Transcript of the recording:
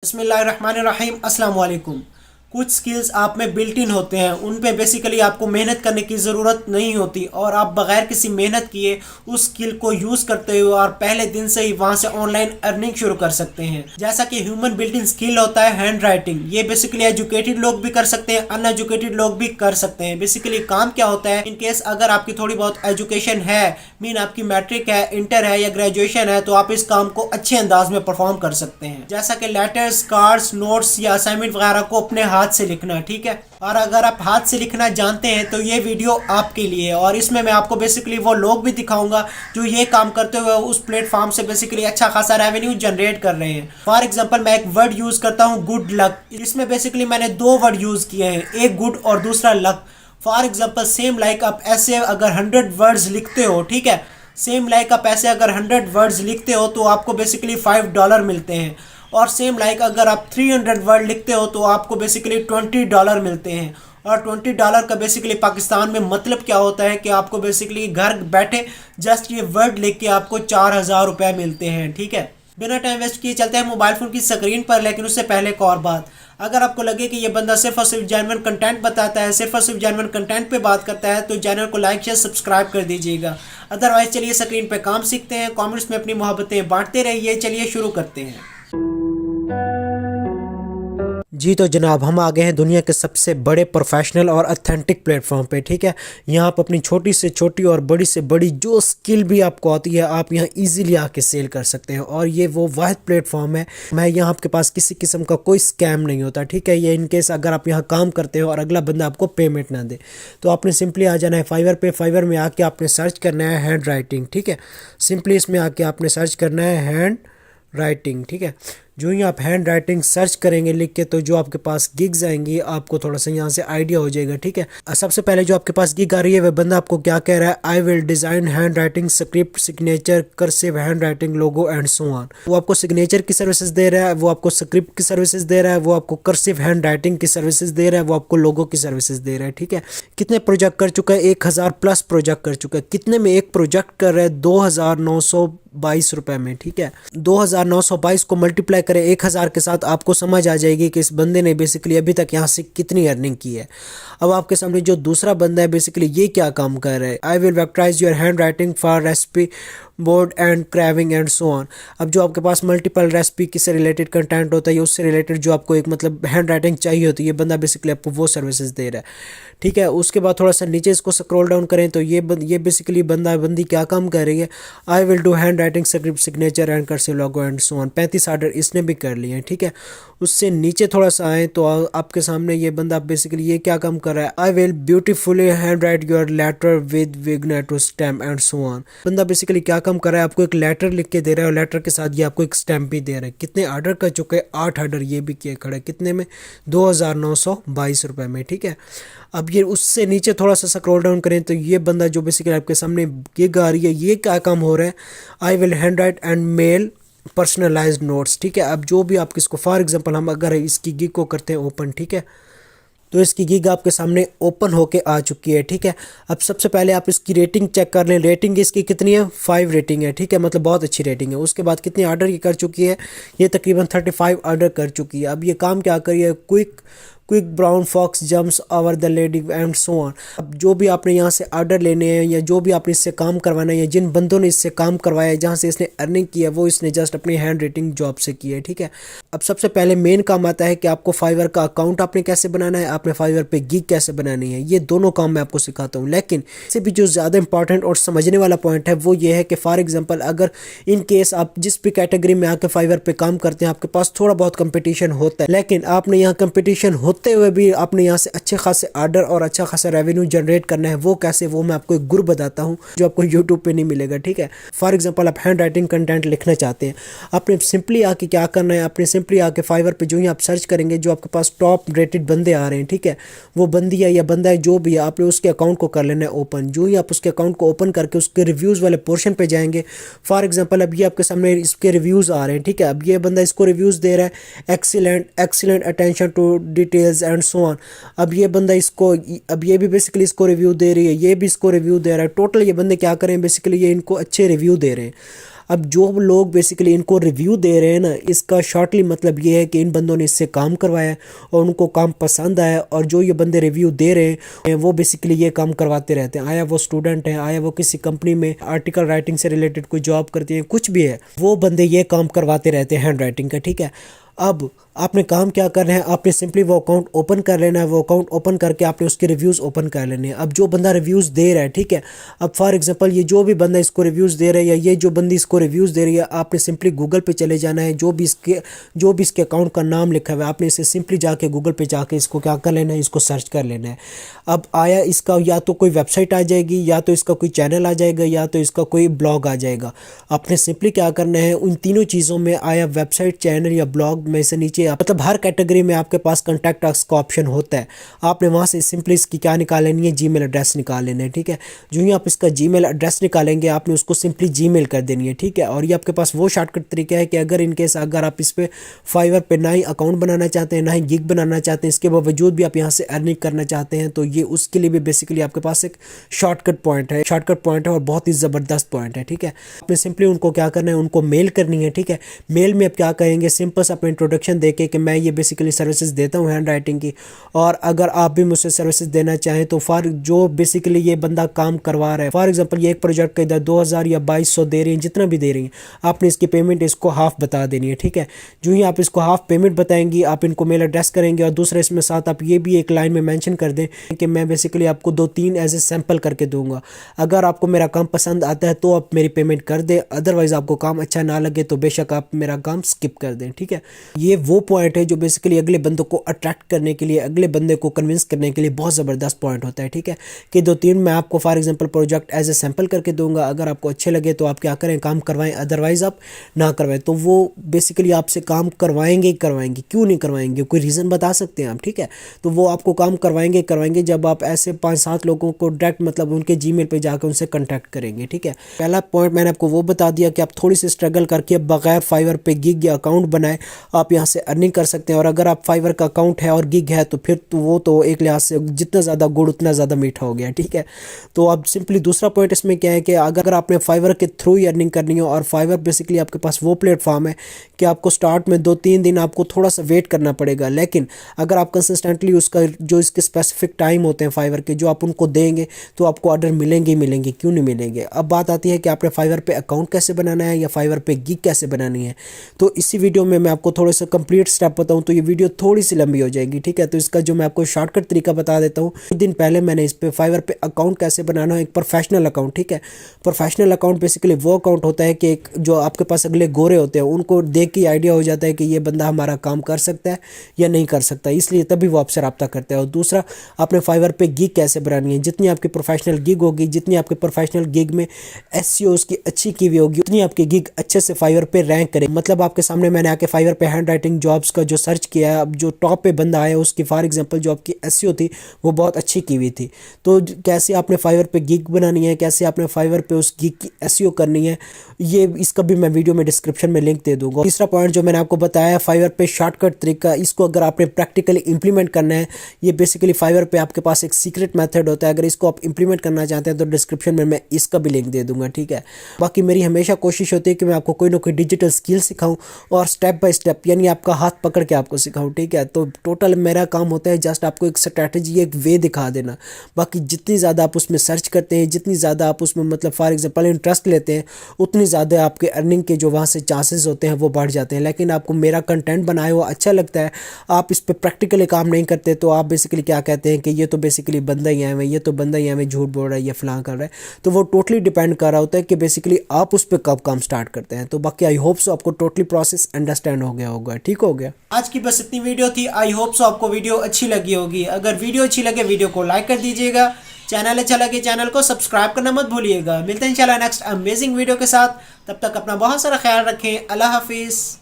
बिस्मिल्लाहिर्रहमानिर्रहीम अस्सलाम वालेकुम। कुछ स्किल्स आप में बिल्ट इन होते हैं, उन पे बेसिकली आपको मेहनत करने की ज़रूरत नहीं होती और आप बगैर किसी मेहनत किए उस स्किल को यूज़ करते हुए और पहले दिन से ही वहाँ से ऑनलाइन अर्निंग शुरू कर सकते हैं। जैसा कि ह्यूमन बिल्ट इन स्किल होता है हैंड राइटिंग, ये बेसिकली एजुकेटेड लोग भी कर सकते हैं, अनएजुकेटेड लोग भी कर सकते हैं। बेसिकली काम क्या होता है, इन केस अगर आपकी थोड़ी बहुत एजुकेशन है, मीन आपकी मैट्रिक है, इंटर है या ग्रेजुएशन है, तो आप इस काम को अच्छे अंदाज में परफॉर्म कर सकते हैं। जैसा कि लेटर्स, कार्ड्स, नोट्स या असाइनमेंट वगैरह को अपने हाथ से लिखना, ठीक है। और अगर आप हाथ से लिखना जानते हैं तो ये वीडियो आपके लिए है और इसमें मैं आपको बेसिकली वो लोग भी दिखाऊंगा जो ये काम करते हुए उस प्लेटफॉर्म से बेसिकली अच्छा खासा रेवेन्यू जनरेट कर रहे हैं। फॉर एग्जांपल मैं एक वर्ड यूज करता हूँ गुड लक, इसमें बेसिकली मैंने दो वर्ड यूज किए हैं, एक गुड और दूसरा luck. For example same like आप ऐसे अगर 100 वर्ड्स लिखते हो, ठीक है, सेम लाइक आप ऐसे अगर 100 वर्ड्स लिखते हो तो आपको बेसिकली $5 मिलते हैं और सेम लाइक अगर आप 300 वर्ड लिखते हो तो आपको बेसिकली $20 मिलते हैं। और $20 का बेसिकली पाकिस्तान में मतलब क्या होता है कि आपको बेसिकली घर बैठे जस्ट ये वर्ड लिख के आपको 4000 रुपये मिलते हैं, ठीक है। बिना टाइम वेस्ट किए चलते हैं मोबाइल फ़ोन की स्क्रीन पर, लेकिन उससे पहले एक और बात, अगर आपको लगे कि ये बंदा सिर्फ और सिर्फ जेन्युइन कंटेंट बताता है, सिर्फ और सिर्फ जेन्युइन कंटेंट पे बात करता है, तो चैनल को लाइक शेयर सब्सक्राइब कर दीजिएगा। अदरवाइज चलिए स्क्रीन पे काम सीखते हैं, कमेंट्स में अपनी मोहब्बतें बांटते रहिए। चलिए शुरू करते हैं। जी तो जनाब, हम आ गए हैं दुनिया के सबसे बड़े प्रोफेशनल और ऑथेंटिक प्लेटफॉर्म पे, ठीक है। यहाँ आप अपनी छोटी से छोटी और बड़ी से बड़ी जो स्किल भी आपको आती है आप यहाँ इजीली आके सेल कर सकते हैं और ये वो वाहिद प्लेटफॉर्म है मैं यहाँ आपके पास किसी किस्म का कोई स्कैम नहीं होता, ठीक है। ये इनकेस अगर आप यहाँ काम करते हो और अगला बंदा आपको पेमेंट ना दे तो आपने सिंपली आ जाना है फाइवर पे। फाइवर में आके आपने सर्च करना है हैंड राइटिंग, ठीक है। सिंपली इसमें आके आपने सर्च करना है हैंड राइटिंग, ठीक है। जो ही आप हैंड राइटिंग सर्च करेंगे लिख के तो जो आपके पास गिग्स आएंगी आपको थोड़ा सा यहाँ से आइडिया हो जाएगा, ठीक है। सबसे पहले जो आपके पास गिग आ रही है वह बंदा आपको क्या कह रहा है, I will design hand writing script signature cursive hand writing logo and so on. वो आपको सिग्नेचर की सर्विसेज दे रहा है, वो आपको स्क्रिप्ट की सर्विसेज दे रहा है, वो आपको कर्सिव हैंड राइटिंग की सर्विसेज दे रहा है, वो आपको लोगो की सर्विसेज दे रहा है, ठीक है। कितने प्रोजेक्ट कर चुका है, 1000 प्लस प्रोजेक्ट कर चुका है। कितने में एक प्रोजेक्ट कर रहा है, 2922 रुपए में, ठीक है। 2922 को मल्टीप्लाई करें 1000 के साथ, आपको समझ आ जाएगी कि इस बंदे ने बेसिकली अभी तक यहाँ से कितनी अर्निंग की है। अब आपके सामने जो दूसरा बंदा है बेसिकली ये क्या काम कर रहा है, I will vectorize your handwriting for recipe board and craving and so on. अब जो आपके पास मल्टीपल रेसिपी से रिलेटेड कंटेंट होता है उससे रिलेटेड जो आपको एक मतलब हैंड राइटिंग चाहिए होती है, ये बंदा बेसिकली आपको वो सर्विसेज दे रहा है, ठीक है। उसके बाद थोड़ा सा नीचे इसको स्क्रॉल डाउन करें तो ये बेसिकली बंदी क्या काम कर रही है, I will do hand writing script signature and cursive logo and so on. 35 order इसने भी कर लिए हैं, ठीक है। उससे नीचे थोड़ा सा आए तो आपके सामने ये बंदा बेसिकली ये क्या काम कर रहा है, I will beautifully hand write your letter with vignette stamp and so on. बंदा बेसिकली क्या काम कर रहा है, आपको एक लेटर लिख के दे रहा है और लेटर के साथ ये आपको एक स्टैम्प भी दे रहा है। कितने ऑर्डर कर चुके हैं, 8 ऑर्डर ये भी किए खड़े, कितने में, 2922 रुपए में, ठीक है। अब ये उससे नीचे थोड़ा सा स्क्रॉल डाउन करें तो ये बंदा जो बेसिकली आपके सामने गिग आ रही है ये क्या काम हो रहा है, I will hand write and mail personalised notes, ठीक है। अब जो भी आप किसको फॉर एग्जांपल हम अगर इसकी गिग को करते हैं ओपन, ठीक है, तो इसकी गिग आपके सामने ओपन होके आ चुकी है, ठीक है। अब सबसे पहले आप इसकी रेटिंग चेक कर लें, रेटिंग इसकी कितनी है, 5 रेटिंग है, ठीक है, मतलब बहुत अच्छी रेटिंग है। उसके बाद कितने ऑर्डर ये कर चुकी है, ये तकरीबन 35 ऑर्डर कर चुकी है। अब ये काम क्या कर रही है, quick brown fox jumps over the lady and so on. अब जो भी आपने यहाँ से ऑर्डर लेने हैं या जो भी आपने इससे काम करवाना है या जिन बंदों ने इससे काम करवाया है जहाँ से इसने अर्निंग की है वो इसने जस्ट अपनी हैंड राइटिंग जॉब से की है, ठीक है। अब सबसे पहले मेन काम आता है कि आपको फाइवर का अकाउंट आपने कैसे बनाना है, आपने फाइवर पे गिग कैसे बनानी है, ये दोनों काम मैं आपको सिखाता हूँ। लेकिन इससे भी जो ज़्यादा इंपॉर्टेंट और समझने वाला पॉइंट है वो ये है कि फॉर एग्जाम्पल अगर इन केस आप जिस भी कैटेगरी में आके फाइवर पे काम करते हैं आपके पास थोड़ा बहुत कंपटीशन होता है, लेकिन आपने यहाँ कंपटीशन होते हुए भी आपने यहाँ से अच्छे खासे ऑर्डर और अच्छा खासा रेवेन्यू जनरेट करना है। वो कैसे, वो मैं आपको एक गुर बताता हूँ जो आपको यूट्यूब पे नहीं मिलेगा, ठीक है। फॉर एग्जांपल आप हैंड राइटिंग कंटेंट लिखना चाहते हैं, आपने सिंपली आके क्या करना है, आपने सिंपली आके फाइवर पे जो ही आप सर्च करेंगे जो आपके पास टॉप रेटेड बंदे आ रहे हैं, ठीक है, वो बंदी है या बंदा है जो भी है, आपने उसके अकाउंट को कर लेना है ओपन। जो ही आप उसके अकाउंट को ओपन करके उसके रिव्यूज़ वाले पोर्शन पे जाएंगे, फॉर एग्जाम्पल अब ये आपके सामने इसके रिव्यूज़ आ रहे हैं, ठीक है। अब ये बंदा इसको रिव्यूज़ दे रहा है, excellent attention to details and so on. अब ये बंदा इसको, अब ये भी बेसिकली इसको रिव्यू दे रही है, ये भी इसको रिव्यू दे रहा है। टोटल ये बंदे क्या करें, बेसिकली ये इनको अच्छे रिव्यू दे रहे हैं। अब जो लोग बेसिकली इनको रिव्यू दे रहे हैं ना, इसका शॉर्टली मतलब ये है कि इन बंदों ने इससे काम करवाया और उनको काम पसंद आया, और जो ये बंदे रिव्यू दे रहे हैं वो बेसिकली ये काम करवाते रहते हैं। आया वो स्टूडेंट है, आया वो किसी कंपनी में आर्टिकल राइटिंग से रिलेटेड कोई जॉब करती है, कुछ भी है, वो बंदे ये काम करवाते रहते हैं हैंड राइटिंग का, ठीक है। अब आपने काम क्या करना है, आपने सिंपली वो अकाउंट ओपन कर लेना है। वो अकाउंट ओपन करके आपने उसके रिव्यूज़ ओपन कर लेने हैं। अब जो बंदा रिव्यूज़ दे रहा है, ठीक है, अब फॉर एग्जांपल ये जो भी बंदा इसको रिव्यूज़ दे रहा है या ये जो बंदी इसको रिव्यूज़ दे रही है, आपने सिंपली गूगल पे चले जाना है। जो भी इसके अकाउंट का नाम लिखा हुआ है, आपने इसे सिंपली जाके गूगल पे जाके इसको क्या कर लेना है, इसको सर्च कर लेना है। अब आया इसका या तो कोई वेबसाइट आ जाएगी, या तो इसका कोई चैनल आ जाएगा, या तो इसका कोई ब्लॉग आ जाएगा। आपने सिंपली क्या करना है, उन तीनों चीज़ों में आया वेबसाइट, चैनल या ब्लॉग में से नीचे, मतलब हर कैटेगरी में आपके पास कॉन्टैक्ट अस का ऑप्शन होता है। आपने वहाँ से सिंपली इसकी क्या निकाल लेनी है, जीमेल एड्रेस निकाल लेना है, ठीक है। जो ही आप इसका जीमेल एड्रेस निकालेंगे, आपने उसको सिंपली जीमेल कर देनी है, ठीक है। और ये आपके पास वो शॉर्टकट तरीका है कि अगर इनकेस अगर आप इस पर फाइवर पे ना ही अकाउंट बनाना चाहते हैं, ना ही गिग बनाना चाहते हैं, इसके बावजूद भी आप यहाँ से अर्निंग करना चाहते हैं, तो ये उसके लिए भी बेसिकली आपके पास एक शॉर्टकट पॉइंट है और बहुत ही ज़बरदस्त पॉइंट है, ठीक है। आपने सिंपली उनको क्या करना है, उनको मेल करनी है, ठीक है। मेल में आप क्या कहेंगे, सिंपल सा अपना इंट्रोडक्शन देके कि मैं ये बेसिकली सर्विसेज देता हूँ हैंड राइटिंग की, और अगर आप भी मुझसे सर्विसेज देना चाहें तो फॉर जो बेसिकली ये बंदा काम करवा रहा है, फॉर एग्जांपल ये एक प्रोजेक्ट का इधर 2000 या 2200 दे रही हैं, जितना भी दे रही हैं, आपने इसकी पेमेंट इसको हाफ बता देनी है, ठीक है। जो ही आप इसको हाफ पेमेंट बताएंगी, आप इनको मेल एड्रेस करेंगे, और दूसरे इसमें साथ आप ये भी एक लाइन में मेंशन कर दें कि मैं बेसिकली आपको 2-3 एज ए सैंपल करके दूंगा। अगर आपको मेरा काम पसंद आता है तो आप मेरी पेमेंट कर दें, अदरवाइज आपको काम अच्छा ना लगे तो बेशक आप मेरा काम स्किप कर दें, ठीक है। ये वो पॉइंट है जो बेसिकली अगले बंदों को अट्रैक्ट करने के लिए, अगले बंदे को कन्विंस करने के लिए बहुत ज़बरदस्त पॉइंट होता है, ठीक है। कि 2-3 मैं आपको for example project as a sample करके दूंगा, अगर आपको अच्छे लगे तो आप क्या करें, काम करवाएं, अदरवाइज आप ना करवाएं। तो वो बेसिकली आपसे काम करवाएंगे ही करवाएंगे, क्यों नहीं करवाएंगे, कोई रीज़न बता सकते हैं आप, ठीक है। तो वो आपको काम करवाएंगे करवाएंगे जब आप ऐसे 5-7 लोगों को डायरेक्ट मतलब उनके जीमेल पे जाकर उनसे कॉन्टैक्ट करेंगे, ठीक है। पहला पॉइंट मैंने आपको वो बता दिया कि आप थोड़ी सी स्ट्रगल करके बगैर फाइवर पे गिग या अकाउंट बनाए आप यहाँ से अर्निंग कर सकते हैं। और अगर आप फाइवर का अकाउंट है और गिग है तो फिर तो वो तो एक लिहाज से जितना ज़्यादा गुड़ उतना ज़्यादा मीठा हो गया, ठीक है। तो अब सिंपली दूसरा पॉइंट इसमें क्या है कि अगर आपने फाइवर के थ्रू ही अर्निंग करनी हो, और फाइवर बेसिकली आपके पास वो प्लेटफॉर्म है कि आपको स्टार्ट में 2-3 दिन आपको थोड़ा सा वेट करना पड़ेगा, लेकिन अगर आप कंसिस्टेंटली उसका जो इसके स्पेसिफिक टाइम होते हैं फाइवर के, जो आप उनको देंगे तो आपको ऑर्डर मिलेंगे ही मिलेंगे, क्यों नहीं मिलेंगे। अब बात आती है कि आपने फाइवर पे अकाउंट कैसे बनाना है या फाइवर पे गिग कैसे बनानी है। तो इसी वीडियो में मैं आपको थोड़ा सा कंप्लीट स्टेप बताऊं तो ये वीडियो थोड़ी सी लंबी हो जाएगी, ठीक है। तो इसका जो मैं आपको शॉर्टकट तरीका बता देता हूँ। कुछ दिन पहले मैंने इस पे फाइवर पे अकाउंट कैसे बनाना है, एक प्रोफेशनल अकाउंट, ठीक है। प्रोफेशनल अकाउंट बेसिकली वो अकाउंट होता है कि एक जो आपके पास अगले गोरे होते हैं उनको देख के आइडिया हो जाता है कि ये बंदा हमारा काम कर सकता है या नहीं कर सकता, इसलिए तभी वो आपसे रब्ता करते हैं। और दूसरा, आपने फाइवर पे गिग कैसे बनानी है। जितनी आपकी प्रोफेशनल गिग होगी, जितनी आपके प्रोफेशनल गिग में एसईओ उसकी अच्छी की हुई होगी, उतनी आपकी गिग अच्छे से फाइवर पे रैंक करे। मतलब आपके सामने मैंने आके फाइवर पे हैंड राइटिंग जॉब्स का जो सर्च किया है, अब जो टॉप पे बंदा आया उसकी फॉर एग्जांपल जो आपकी एसईओ थी वो बहुत अच्छी की हुई थी। तो कैसे आपने फाइवर पे गिग बनानी है, कैसे आपने फाइवर पे उस गिग की एसईओ करनी है, ये इसका भी मैं वीडियो में डिस्क्रिप्शन में लिंक दे दूंगा। तीसरा पॉइंट जो मैंने आपको बताया फाइवर पे शॉर्टकट तरीका, इसको अगर आपने प्रैक्टिकली इंप्लीमेंट करना है, ये बेसिकली फाइवर पे आपके पास एक सीक्रेट मेथड होता है, अगर इसको आप इंप्लीमेंट करना चाहते हैं तो डिस्क्रिप्शन में मैं इसका भी लिंक दे दूंगा, ठीक है। बाकी मेरी हमेशा कोशिश होती है कि मैं आपको कोई ना कोई डिजिटल स्किल सिखाऊं और स्टेप बाय स्टेप, यानी आपका हाथ पकड़ के आपको सिखाऊं, ठीक है। तो टोटल मेरा काम होता है जस्ट आपको एक स्ट्रैटेजी, एक वे दिखा देना। बाकी जितनी ज़्यादा आप उसमें सर्च करते हैं, जितनी ज़्यादा आप उसमें मतलब फॉर एग्जांपल इंटरेस्ट लेते हैं, उतनी ज़्यादा आपके अर्निंग के जो वहाँ से चांसेस होते हैं वो बढ़ जाते हैं। लेकिन आपको मेरा कंटेंट बनाया हुआ अच्छा लगता है, आप इस पर प्रैक्टिकली काम नहीं करते, तो आप बेसिकली क्या कहते हैं कि ये तो बेसिकली बंदा ही है, ये तो बंदा ही है, झूठ बोल रहा है, ये फलां कर रहा है। तो वो टोटली डिपेंड कर रहा होता है कि बेसिकली आप उस पर कब काम स्टार्ट करते हैं। तो बाकी आई होप सो आपको टोटली प्रोसेस अंडरस्टैंड हो गया होगा, ठीक हो गया। आज की बस इतनी वीडियो थी। आई होप सो आपको वीडियो अच्छी लगी होगी। अगर वीडियो अच्छी लगे वीडियो को लाइक कर दीजिएगा, चैनल अच्छा लगे चैनल को सब्सक्राइब करना मत भूलिएगा। मिलते हैं इंशाल्लाह नेक्स्ट अमेजिंग वीडियो के साथ, तब तक अपना बहुत सारा ख्याल रखें। अल्लाह हाफिज़।